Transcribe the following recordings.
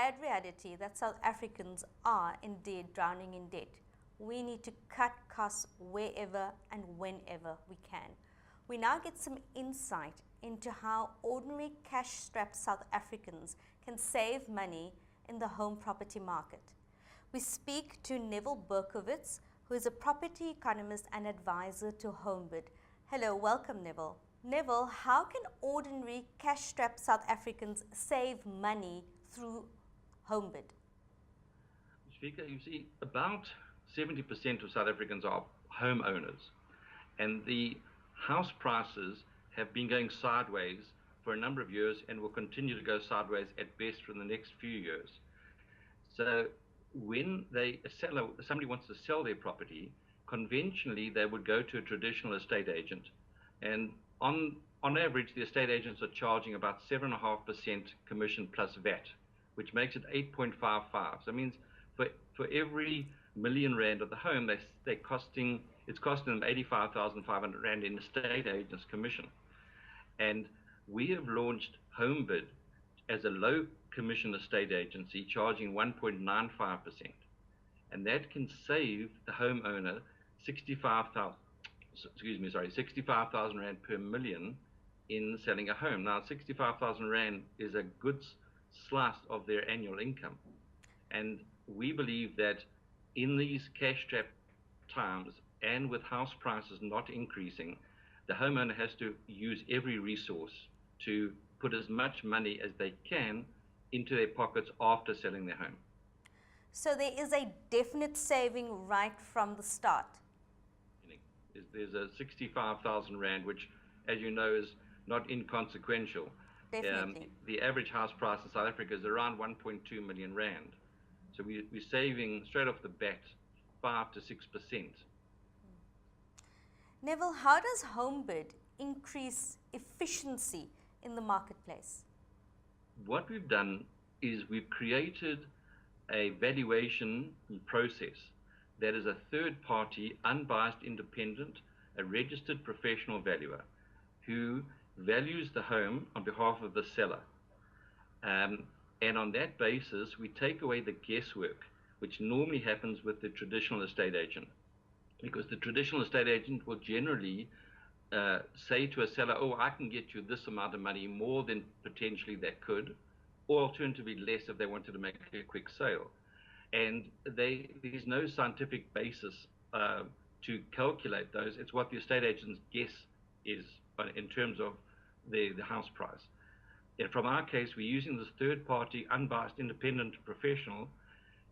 sad reality that South Africans are indeed drowning in debt. We need to cut costs wherever and whenever we can. We now get some insight into how ordinary cash-strapped South Africans can save money in the home property market. We speak to Neville Berkowitz, who is a property economist and advisor to Homebid. Hello, welcome Neville. Neville, how can ordinary cash-strapped South Africans save money through Homebid? Moeshfieka, you see, about 70% of South Africans are homeowners, and the house prices have been going sideways for a number of years and will continue to go sideways at best for the next few years. So when somebody wants to sell their property, conventionally they would go to a traditional estate agent, and on average the estate agents are charging about 7.5% commission plus VAT, which makes it 8.55. So that means for every million rand of the home, it's costing them 85,500 rand in estate agents commission. And we have launched Homebid as a low commission estate agency charging 1.95%, and that can save the homeowner 65,000 rand per million in selling a home. Now 65,000 rand is a good slice of their annual income, and we believe that in these cash-strapped times and with house prices not increasing, the homeowner has to use every resource to put as much money as they can into their pockets after selling their home. So there is a definite saving right from the start. There's a 65,000 rand, which, as you know, is not inconsequential. Definitely. The average house price in South Africa is around 1.2 million rand. So we're saving straight off the bat 5 to 6%. Neville, how does Homebid increase efficiency in the marketplace? What we've done is we've created a valuation process that is a third-party, unbiased, independent, a registered professional valuer who values the home on behalf of the seller. And on that basis, we take away the guesswork, which normally happens with the traditional estate agent. Because the traditional estate agent will generally say to a seller, oh, I can get you this amount of money more than potentially they could, or alternatively less if they wanted to make a quick sale. And there's no scientific basis to calculate those. It's what the estate agent's guess is in terms of the house price. And from our case, we're using this third-party, unbiased, independent professional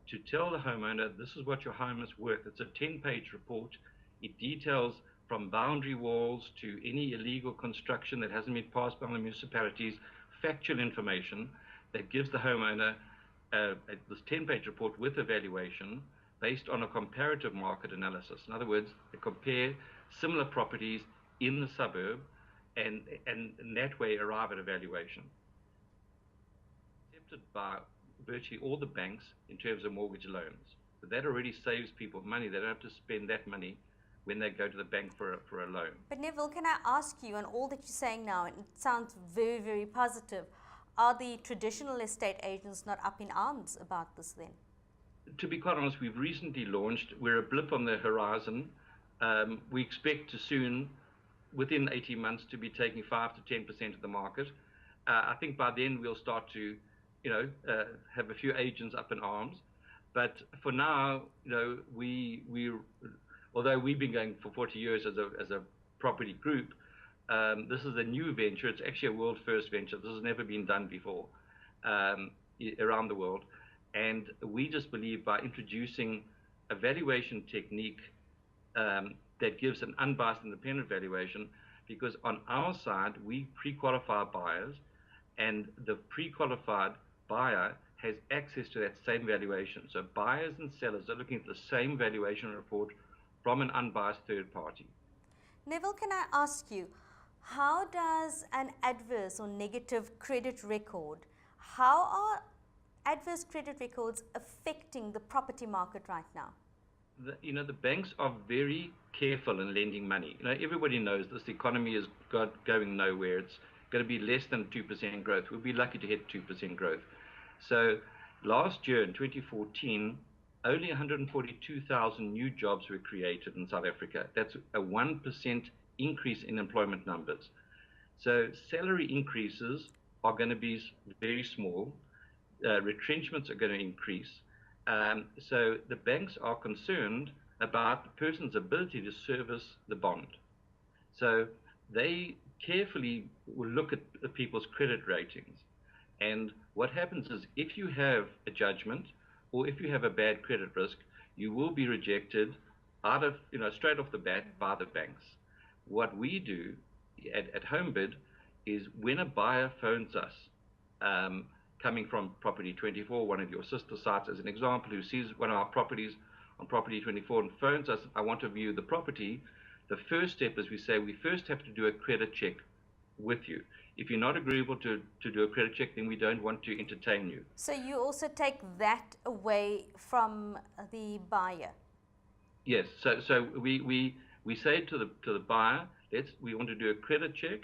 to tell the homeowner, this is what your home is worth. It's a 10-page report. It details from boundary walls to any illegal construction that hasn't been passed by the municipalities, factual information that gives the homeowner this 10-page report with evaluation based on a comparative market analysis. In other words, they compare similar properties in the suburb and in that way arrive at a valuation. Accepted by virtually all the banks in terms of mortgage loans. But that already saves people money. They don't have to spend that money when they go to the bank for a loan. But Neville, can I ask you, and all that you're saying now, and it sounds very, very positive, are the traditional estate agents not up in arms about this then? To be quite honest, we've recently launched. We're a blip on the horizon. We expect to soon, within 18 months, to be taking 5 to 10% of the market. I think by then we'll start to have a few agents up in arms. But for now, although we've been going for 40 years as a property group, this is a new venture. It's actually a world first venture. This has never been done before around the world. And we just believe by introducing a valuation technique that gives an unbiased independent valuation, because on our side, we pre-qualify buyers, and the pre-qualified buyer has access to that same valuation. So buyers and sellers are looking at the same valuation report from an unbiased third party. Neville, can I ask you, how does an adverse or negative credit record, how are adverse credit records affecting the property market right now? The banks are very careful in lending money. Everybody knows this economy is going nowhere. It's going to be less than 2% growth. We'll be lucky to hit 2% growth. So Last year in 2014, only 142,000 new jobs were created in South Africa. That's a 1% increase in employment numbers. So salary increases are going to be very small. Retrenchments are going to increase. So the banks are concerned about the person's ability to service the bond. So they carefully will look at the people's credit ratings. And what happens is if you have a judgment or if you have a bad credit risk, you will be rejected out of, straight off the bat by the banks. What we do at Homebid is when a buyer phones us, coming from Property 24, one of your sister sites as an example, who sees one of our properties on Property 24 and phones us, I want to view the property, the first step is we say we first have to do a credit check with you. If you're not agreeable to do a credit check, then we don't want to entertain you. So you also take that away from the buyer? Yes, so we say to the buyer, we want to do a credit check.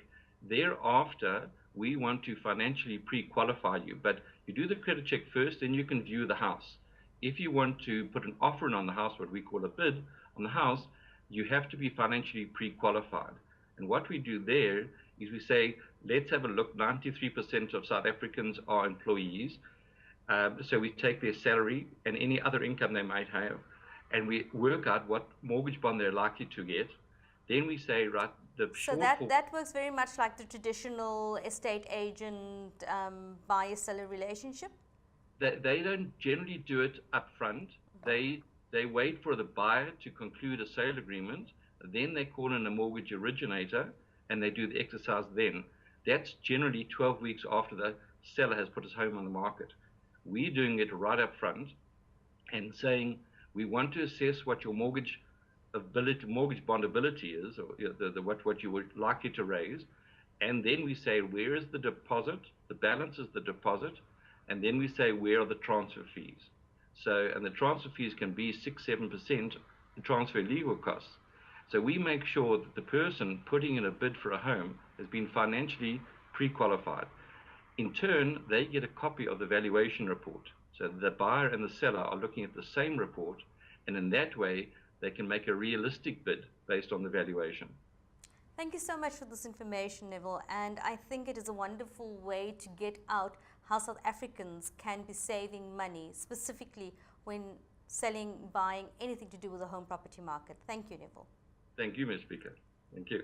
Thereafter, we want to financially pre-qualify you, but you do the credit check first, then you can view the house. If you want to put an offer in on the house, what we call a bid on the house, you have to be financially pre-qualified. And what we do there is we say, let's have a look. 93% of South Africans are employees. So we take their salary and any other income they might have, and we work out what mortgage bond they're likely to get. Then we say, right, so that works very much like the traditional estate agent buyer-seller relationship? They don't generally do it up front. They wait for the buyer to conclude a sale agreement. Then they call in a mortgage originator and they do the exercise then. That's generally 12 weeks after the seller has put his home on the market. We're doing it right up front and saying, we want to assess what your mortgage bond ability is, or what you would likely to raise, and then we say, where is the deposit? The balance is the deposit, and then we say, where are the transfer fees? So, and the transfer fees can be 6-7% transfer legal costs. So we make sure that the person putting in a bid for a home has been financially pre-qualified. In turn, they get a copy of the valuation report. So the buyer and the seller are looking at the same report, and in that way, they can make a realistic bid based on the valuation. Thank you so much for this information, Neville, and I think it is a wonderful way to get out how South Africans can be saving money, specifically when selling, buying, anything to do with the home property market. Thank you, Neville. Thank you, Moeshfieka. Thank you.